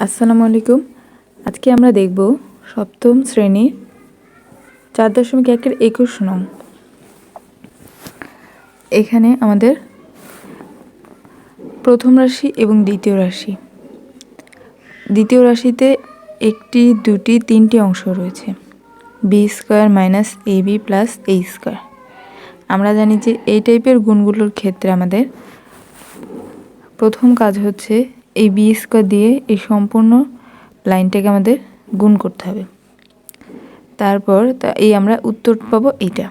আসসালামু আলাইকুম। আজকে আমরা দেখব সপ্তম শ্রেণীর 4.1-এর 21 নং। এখানে আমাদের প্রথম রাশি এবং দ্বিতীয় রাশি। দ্বিতীয় রাশিতে একটি, দুটি, তিনটি অংশ রয়েছে। B square minus A B plus A square. আমরা জানি যে এই টাইপের গুণগুলোর ক্ষেত্রে আমাদের প্রথম কাজ হচ্ছে এই বি স্কোয়ার দিয়ে এই সম্পূর্ণ লাইনটাকে আমাদের গুণ করতে হবে। তারপর এই আমরা উত্তর পাবো এইটা।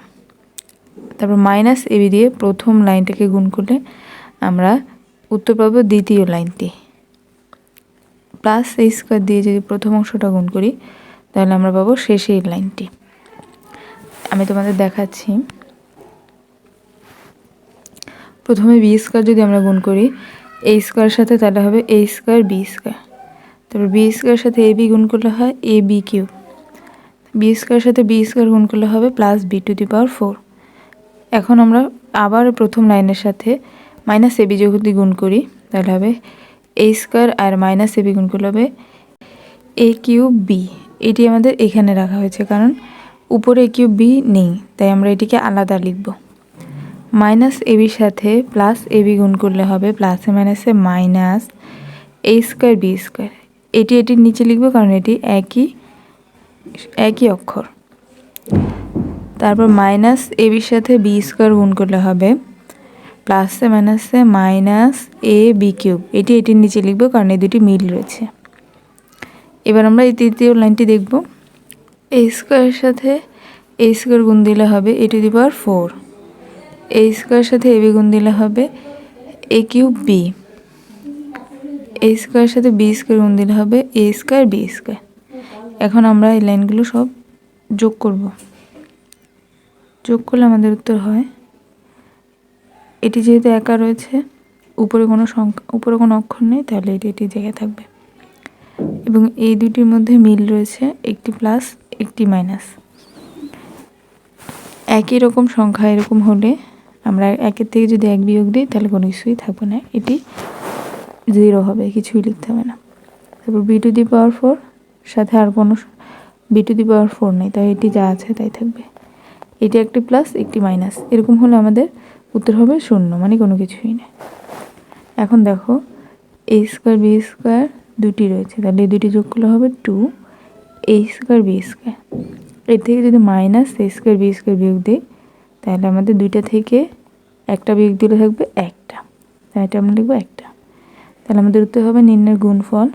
তারপর মাইনাস এবি দিয়ে প্রথম লাইনটাকে গুণ করলে আমরা উত্তর পাবো দ্বিতীয় লাইনটি। প্লাস এ স্কোয়ার দিয়ে যদি প্রথম অংশটা গুণ করি তাহলে আমরা পাবো শেষের লাইনটি। আমি তোমাদের দেখাচ্ছি। প্রথমে বি স্কোয়ার যদি আমরা গুণ করি এ স্কোয়ারের সাথে তাহলে হবে এ স্কোয়ার বি স্কোয়ার। তারপর বি স্কোয়ারের সাথে এ বি গুণ করলে হয় এ বি কিউব। বি স্কোয়ারের সাথে বি স্কোয়ার গুণ করলে হবে plus b to the power 4। এখন আমরা আবার প্রথম লাইনের সাথে মাইনাস এবি যদি গুণ করি তাহলে হবে a square R minus AB গুণ করলে হবে এ কিউব বি। এটি আমাদের এখানে রাখা হয়েছে কারণ উপরে এ কিউব বি নেই, তাই আমরা এটিকে আলাদা লিখব। মাইনাস এবির সাথে প্লাস এবি গুণ করলে হবে প্লাসে মাইনাসে মাইনাস এ স্কোয়ার বি স্কোয়ার। এটির নিচে লিখব কারণ এটি একই অক্ষর। তারপর মাইনাস এবির সাথে বি স্কোয়ার গুণ করলে হবে প্লাসে মাইনাসে মাইনাস এ বি কিউব। এটির নিচে লিখব কারণ এই দুটি মিল রয়েছে। এবার আমরা এই তৃতীয় লাইনটি দেখব। এ স্কোয়ারের সাথে এ স্কোয়ার গুণ দিলে হবে এ টু দি পাওয়ার 4। এ স্কোয়ারের সাথে এবি গুণ দিলে হবে এ কিউব বি। এ স্কোয়ারের সাথে বি স্কোয়ার গুণ দিলে হবে এ স্কোয়ার বি স্কোয়ার। এখন আমরা এই লাইনগুলো সব যোগ করব। যোগ করলে আমাদের উত্তর হয়, এটি যেহেতু একা রয়েছে, উপরে কোনো অক্ষর নেই, তাহলে এটি জায়গায় থাকবে। এবং এই দুটির মধ্যে মিল রয়েছে, একটি প্লাস একটি মাইনাস। একই রকম সংখ্যা এরকম হলে আমরা একের থেকে যদি এক বিয়োগ দিই তাহলে কোনো কিছুই থাকবে না, এটি 0 হবে, কিছুই লিখতে হবে না। তারপর বি টু দি পাওয়ার 4 সাথে আর কোনো বি টু দি পাওয়ার 4 নেই, তাই এটি যা আছে তাই থাকবে। এটি একটি প্লাস একটি মাইনাস, এরকম হলে আমাদের উত্তর হবে 0, মানে কোনো কিছুই নেই। এখন দেখো এ স্কোয়ার বি স্কোয়ার দুটি রয়েছে, তাহলে এই দুটি যোগ করলে হবে 2 এ স্কোয়ার বি স্কোয়ার। এর থেকে যদি মাইনাস এ স্কোয়ার বি স্কোয়ার বিয়োগ দিই তাহলে আমাদের দুইটা থেকে একটা বিয়োগ দিলে থাকবে একটা, তাই এটা আমরা লিখবো একটা। তাহলে আমাদের উত্তর হবে নির্ণয়ের গুণফল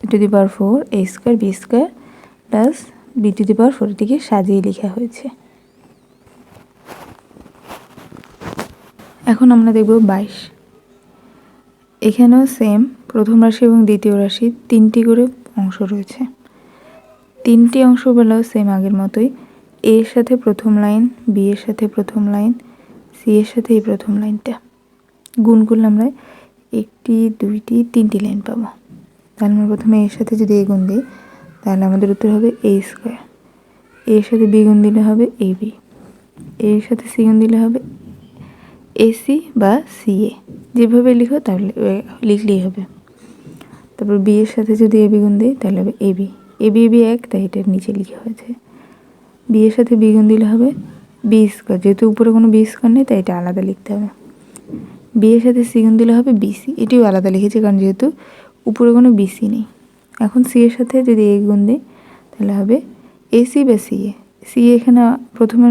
a to the power 4 a square b square plus b to the power 4। এটিকে সাজিয়ে লেখা হয়েছে। এখন আমরা দেখব 22। এখানেও সেম, প্রথম রাশি এবং দ্বিতীয় রাশি তিনটি করে অংশ রয়েছে। তিনটি অংশ বলেও সেম আগের মতোই, এ এর সাথে প্রথম লাইন, বি এর সাথে প্রথম লাইন, সি এর সাথে এই প্রথম লাইনটা গুণ করলে আমরা একটি, দুইটি, তিনটি লাইন পাবো। তাহলে আমরা প্রথমে এর সাথে যদি এ গুণ দিই তাহলে আমাদের উত্তর হবে এ স্কোয়ার। এর সাথে বি গুণ দিলে হবে এ বি। এর সাথে সি গুণ দিলে হবে এসি বা সিএ, যেভাবে লিখো তাহলে লিখলেই হবে। তারপর বি এর সাথে যদি এবি গুণ দিই তাহলে হবে এবি। এবি এক, তাই এটার নিচে লিখা হয়েছে। বি এর সাথে বি গুণ দিলে হবে বি স্কোয়ার, যেহেতু উপরে কোনো বি স্কোয়ার নেই তাই এটা আলাদা লিখতে হবে। বি এর সাথে সি গুণ দিলে হবে বিসি, এটিও আলাদা লিখেছি কারণ যেহেতু উপরে কোনো বিসি নেই। এখন সি এর সাথে যদি এ গুণ দিই তাহলে হবে এসি বা সিএ। সি এখানে প্রথমে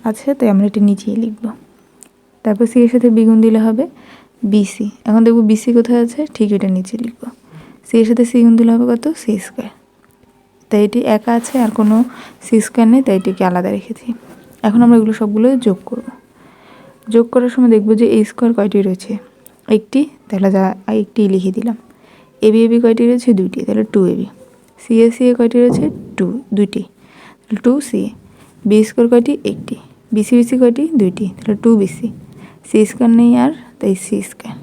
আছে তাই আমরা এটা নিচেই লিখব। তারপর সি এর সাথে বি গুণ দিলে হবে বিসি। এখন দেখব বিসি কোথায় আছে, ঠিক এটা নিচে লিখব। সি এর সাথে সি গুণ দিলে হবে কত, সি স্কোয়ার। তাই এটি একা আছে আর কোনো সি স্কোয়ার নেই, তাই এটিকে আলাদা রেখেছি। এখন আমরা এগুলো সবগুলো যোগ করব। যোগ করার সময় দেখব যে এই স্কোয়ার কয়টি রয়েছে, একটি, তাহলে যা একটি লিখে দিলাম। এবি এবি কয়টি রয়েছে, দুইটি, তাহলে 2ab। সিএ সিএ কয়টি রয়েছে, দুইটি, তাহলে 2ca। বি স্কোয়ার কয়টি, একটি। বিসি বিসি কয়টি, দুইটি, তাহলে 2bc। সি স্কোয়ার নেই আর, তাই সি স্কোয়ার।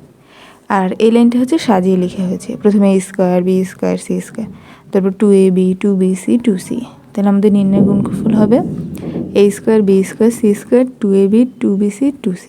আর এই লাইনটা হচ্ছে সাজিয়ে লেখা হয়েছে, প্রথমে a square b square c square, তারপর 2ab 2bc 2c। তাহলে আমাদের নির্ণয় গুণফল হবে a square b square c square 2ab 2bc 2c।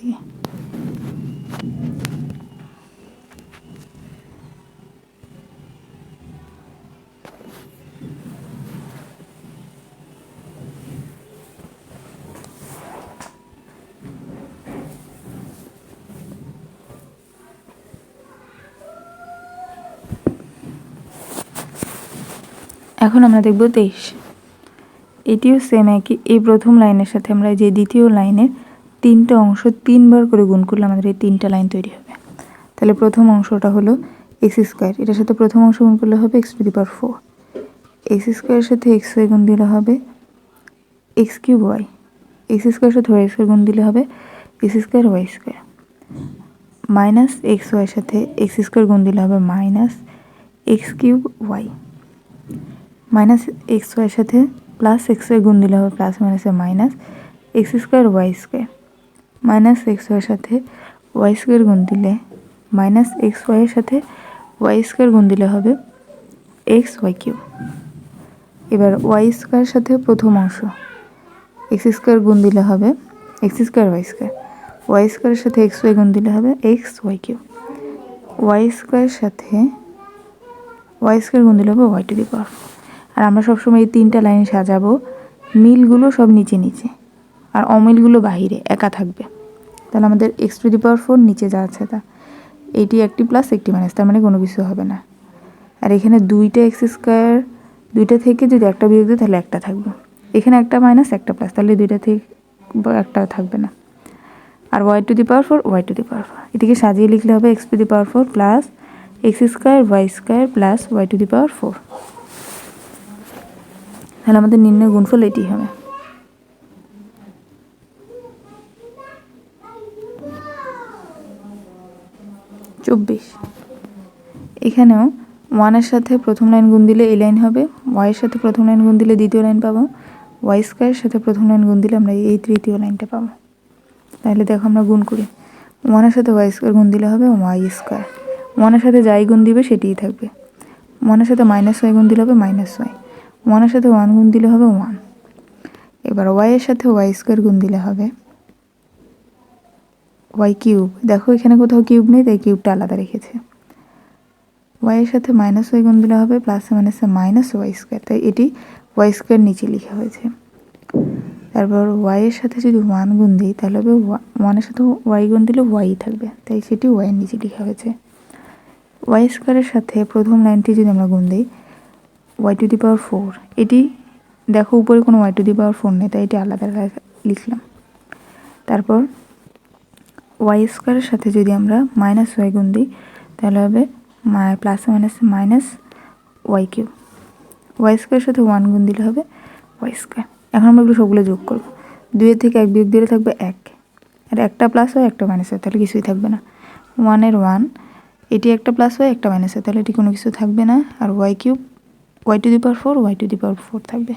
এখন আমরা দেখব 23। এটিও সেম একই, এই প্রথম লাইনের সাথে আমরা যে দ্বিতীয় লাইনের 3টে অংশ 3বার করে গুণ করলে আমাদের এই 3টা লাইন তৈরি হবে। তাহলে প্রথম অংশটা হলো এক্স স্কোয়ার, এটার সাথে প্রথম অংশ গুণ করলে হবে x to the power 4, x স্কোয়ারের সাথে এক্স ওয়াই গুণ দিলে হবে এক্স কিউব ওয়াই, এক্স স্কোয়ারের সাথে ওয়াই স্কোয়ার গুণ দিলে হবে X square Y square, minus X ওয়াইয়ের সাথে এক্স স্কোয়ার গুণ দিলে হবে minus X cube Y, minus X ওয়াইয়ের সাথে প্লাস এক্স ওয়াই গুণ দিলে হবে প্লাস মাইনাসে minus X square Y square, minus X ওয়াইয়ের সাথে ওয়াই স্কোয়ার গুণ দিলে মাইনাস এক্স ওয়াইয়ের সাথে ওয়াই স্কোয়ার গুণ দিলে হবে এক্স ওয়াই কিউব। এবার ওয়াই স্কোয়ারের সাথে প্রথম অংশ এক্স স্কোয়ার গুণ দিলে হবে X square Y square, Y স্কোয়ারের সাথে এক্স ওয়াই গুণ দিলে হবে এক্স ওয়াই কিউব, ওয়াই স্কোয়ারের সাথে ওয়াই স্কোয়ার গুণ দিলে হবে ওয়াই টু দি পাওয়ার 4। আর আমরা সবসময় এই 3টা লাইন সাজাবো, মিলগুলো সব নিচে নিচে আর অমিলগুলো বাহিরে একা থাকবে। তাহলে আমাদের এক্স টু দি পাওয়ার 4 নিচে যা আছে তা, এটি একটি প্লাস একটি মাইনাস, তার মানে কোনো কিছু হবে না। আর এখানে 2টা এক্স স্কোয়ার, 2টা থেকে যদি একটা বিয়োগ দিই তাহলে একটা থাকবে, এখানে একটা মাইনাস একটা প্লাস, তাহলে 2টা থেকে একটা থাকবে না। আর y to the power 4 y to the power 4, এটিকে সাজিয়ে লিখলে হবে x to the power 4 plus x square Y square plus y to the power 4। তাহলে আমাদের নির্ণয় গুণফল এটি হবে। এখানেও 1-এর সাথে প্রথম লাইন গুণ দিলে এই লাইন হবে, ওয়াইয়ের সাথে প্রথম লাইন গুণ দিলে দ্বিতীয় লাইন পাবো, ওয়াই স্কোয়ারের সাথে প্রথম লাইন গুণ দিলে আমরা এই তৃতীয় লাইনটা পাবো। তাহলে দেখো আমরা গুণ করি, 1-এর সাথে ওয়াই স্কোয়ার গুণ দিলে হবে ওয়াই স্কোয়ার, 1-এর সাথে যাই গুণ দিবে সেটিই থাকবে, 1-এর সাথে মাইনাস ওয়াই গুণ দিলে হবে মাইনাস ওয়াই, 1-এর সাথে 1 গুণ দিলে হবে 1। এবার ওয়াইয়ের সাথে ওয়াই স্কোয়ার গুণ দিলে হবে ওয়াই কিউব, দেখো এখানে কোথাও কিউব নেই তাই কিউবটা আলাদা রেখেছে, ওয়াইয়ের সাথে মাইনাস ওয়াই গুণ দিলে হবে প্লাসে মাইনাসে মাইনাস ওয়াই স্কোয়ার, তাই এটি ওয়াই স্কোয়ার নিচে লেখা হয়েছে। তারপর ওয়াইয়ের সাথে যদি 1 গুণ দিই তাহলে হবে 1-এর সাথে ওয়াই গুণ দিলে ওয়াই থাকবে, তাই সেটি ওয়াইয়ের নিচে লেখা হয়েছে। ওয়াই স্কোয়ারের সাথে প্রথম লাইনটি যদি আমরা গুণ দিই ওয়াই টু দি পাওয়ার 4, এটি দেখো উপরে কোনো ওয়াই টু দি পাওয়ার 4 নেই তাই এটি আলাদা লিখলাম। তারপর ওয়াই স্কোয়ারের সাথে যদি আমরা মাইনাস ওয়াই গুণ দিই তাহলে হবে প্লাসে মাইনাসে মাইনাস ওয়াই কিউব, ওয়াই স্কোয়ারের সাথে 1 গুণ দিলে হবে ওয়াই স্কোয়ার। এখন আমরা এগুলো সবগুলো যোগ করবো, 2-এর থেকে 1 বিয়োগ দিলে থাকবে 1, আর একটা প্লাস হয় একটা মাইনাস হয় তাহলে কিছুই থাকবে না, 1-এর 1, এটি একটা প্লাস হয় একটা মাইনাস হয় তাহলে এটি কোনো কিছু থাকবে না, আর y cube y to the power 4 y to the power 4 থাকবে।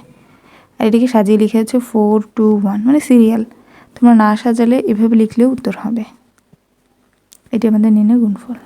আর এটিকে সাজিয়ে লিখে আছে 4 2 1, মানে সিরিয়াল, তোমরা না সাজালে এভাবে লিখলেও উত্তর হবে। এটি আমাদের নির্ণয় গুণফল।